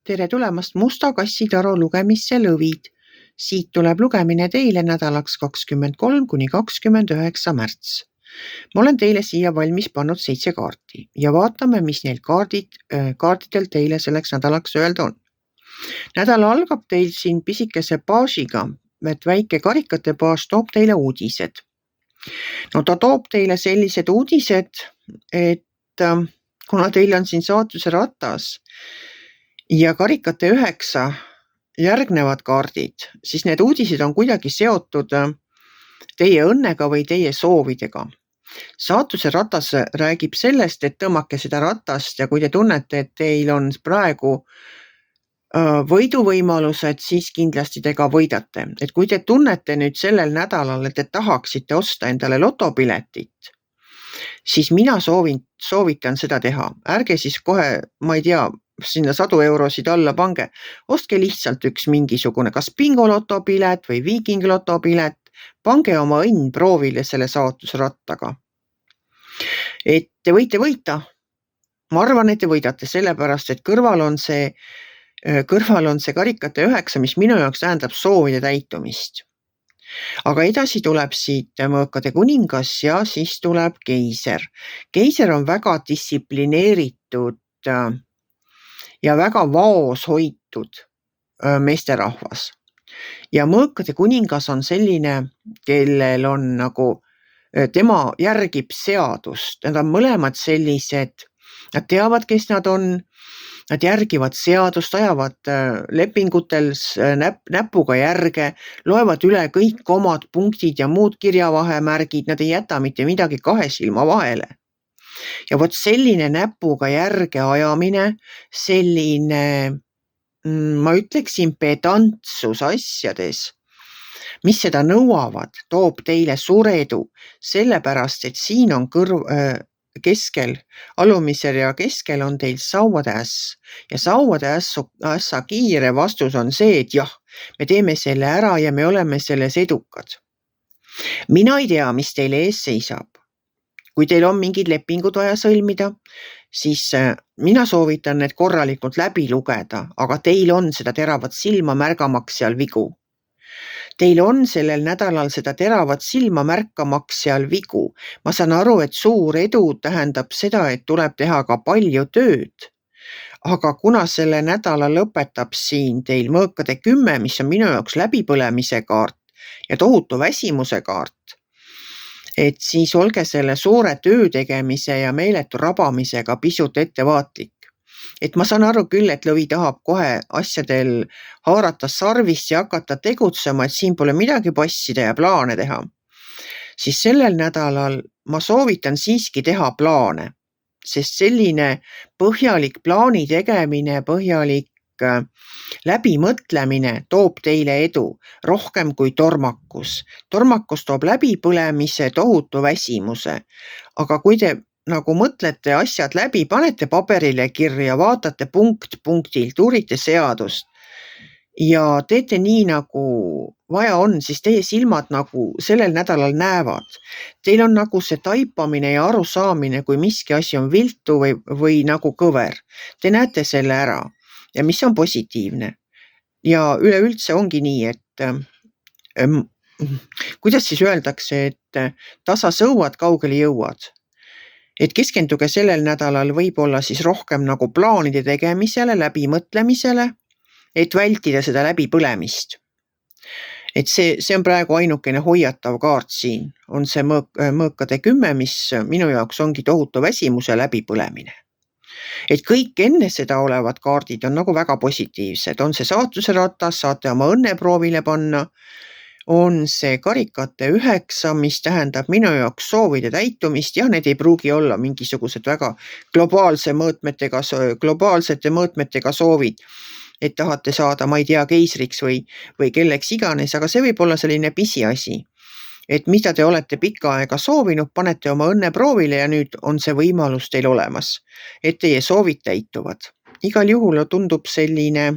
Tere tulemast Musta kassitaru lugemisse lõvid. Siit tuleb lugemine teile nädalaks 23 kuni 29 märts. Ma olen teile siia valmis pannud 7 kaarti ja vaatame, mis neil kaartidel teile selleks nädalaks öelda on. Nädal algab teil siin pisikese baažiga, et väike karikate baas toob teile uudised. No ta toob teile sellised uudised, et kuna teil on siin saatuse ratas ja karikate 9 järgnevad kaardid, siis need uudised on kuidagi seotud teie õnnega või teie soovidega. Saatuse ratas räägib sellest, et tõmmake seda ratast ja kui te tunnete, et teil on praegu võiduvõimalused, siis kindlasti te ka võidate. Et kui te tunnete nüüd sellel nädalal, et te tahaksite osta endale lotopiletit, siis mina soovitan seda teha. Ärge siis kohe, ma ei tea, sinna 100 eurosid alla pange. Ostke lihtsalt üks mingisugune, kas bingolotopilet või viikinglotopilet. Pange oma õnn proovile selle saatusrattaga. Et te võite võita. Ma arvan, et te võidate sellepärast, et kõrval on see karikate 9, mis minu jaoks tähendab soovide täitumist. Aga edasi tuleb siit mõõkade kuningas ja siis tuleb keiser. Keiser on väga distsiplineeritud ja väga vaos hoitud meesterahvas. Ja mõõkade kuningas on selline, kellel on nagu, tema järgib seadust. Nad on mõlemad sellised, nad teavad, kes nad on, nad järgivad seadust, ajavad lepingutel näpuga järge, loevad üle kõik omad punktid ja muud kirjavahemärgid, nad ei jäta mitte midagi 2 silma vahele. Ja vot selline näpuga järge ajamine, selline, ma ütleksin, pedantsus asjades, mis seda nõuavad, toob teile suure edu, sellepärast, et siin on keskel, alumisel ja keskel on teil sauade äss. Ja sauade ässa kiire vastus on see, et jah, me teeme selle ära ja me oleme selles edukad. Mina ei tea, mis teile ees seisab. Kui teil on mingid lepingud vaja sõlmida, siis mina soovitan need korralikult läbi lugeda, aga teil on seda teravat silma märgamaks seal vigu. Teil on sellel nädalal seda teravat silma märkamaks seal vigu. Ma saan aru, et suur edu tähendab seda, et tuleb teha ka palju tööd. Aga kuna selle nädala lõpetab siin teil mõõkade 10, mis on minu jaoks läbipõlemise kaart ja tohutu väsimuse kaart, et siis olge selle suure töö tegemise ja meeletu rabamisega pisut ettevaatlik. Et ma saan aru küll, et lõvi tahab kohe asjadel haarata sarvist ja hakata tegutsema, et siin pole midagi passida ja plaane teha. Siis sellel nädalal ma soovitan siiski teha plaane, sest selline põhjalik plaani tegemine, põhjalik läbimõtlemine toob teile edu rohkem kui tormakus. Tormakus toob läbipõlemise, tohutu väsimuse, aga kui te nagu mõtlete asjad läbi, panete paberile kirja, vaatate punkt punktilt, uurite seadust ja teete nii, nagu vaja on, siis teie silmad nagu sellel nädalal näevad. Teil on nagu see taipamine ja arusaamine, kui miski asi on viltu või nagu kõver. Te näete selle ära ja mis on positiivne. Ja üleüldse ongi nii, et kuidas siis öeldakse, et tasa sõuad, kaugele jõuad. Et keskenduge sellel nädalal võib-olla siis rohkem nagu plaanide tegemisele, läbimõtlemisele, et vältida seda läbipõlemist. Et see on praegu ainukene hoiatav kaart siin, on see mõõkade 10, mis minu jaoks ongi tohutu väsimuse läbipõlemine. Et kõik enne seda olevad kaardid on nagu väga positiivsed, on see saatuse ratas, saate oma õnne proovile panna, on see karikate 9, mis tähendab minu jaoks soovide täitumist. Jah, need ei pruugi olla mingisugused väga globaalsete mõõtmetega soovid, et tahate saada, ma ei tea, keisriks või kelleks iganes, aga see võib olla selline pisiasi. Et mida te olete pikka aega soovinud, panete oma õnne proovile ja nüüd on see võimalus teil olemas, et teie soovid täituvad. Igal juhul tundub selline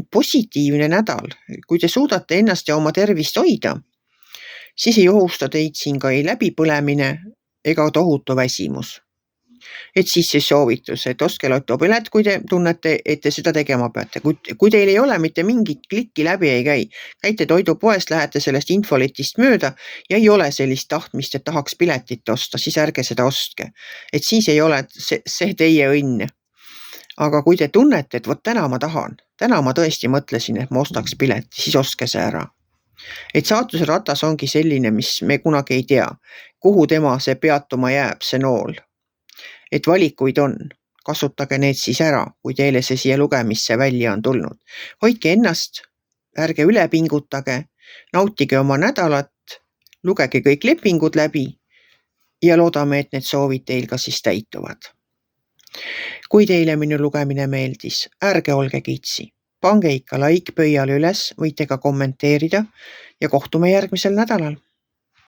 positiivne nädal. Kui te suudate ennast ja oma tervist hoida, siis ei ohusta teid siin ka ei läbipõlemine ega tohutu väsimus. Et siis soovitus, et ostke lotopilet, kui te tunnete, et te seda tegema peate. Kui teil ei ole mitte mingit klikki läbi ei käi, käite toidupoest, lähete sellest infoletist mööda ja ei ole sellist tahtmist, et tahaks piletit osta, siis ärge seda ostke. Et siis ei ole see teie õnn. Aga kui te tunnete, et vot täna ma tahan, täna ma tõesti mõtlesin, et ma ostaks pileti, siis ostke see ära. Et saatuse ratas ongi selline, mis me kunagi ei tea, kuhu tema see peatuma jääb, see nool. Et valikuid on, kasutage need siis ära, kui teile see siia lugemisse välja on tulnud. Hoidke ennast, ärge üle pingutage, nautige oma nädalat, lugege kõik lepingud läbi ja loodame, et need soovid teil ka siis täituvad. Kui teile minu lugemine meeldis, ärge olge kitsi. Pange ikka like pöial üles, võite ka kommenteerida ja kohtume järgmisel nädalal.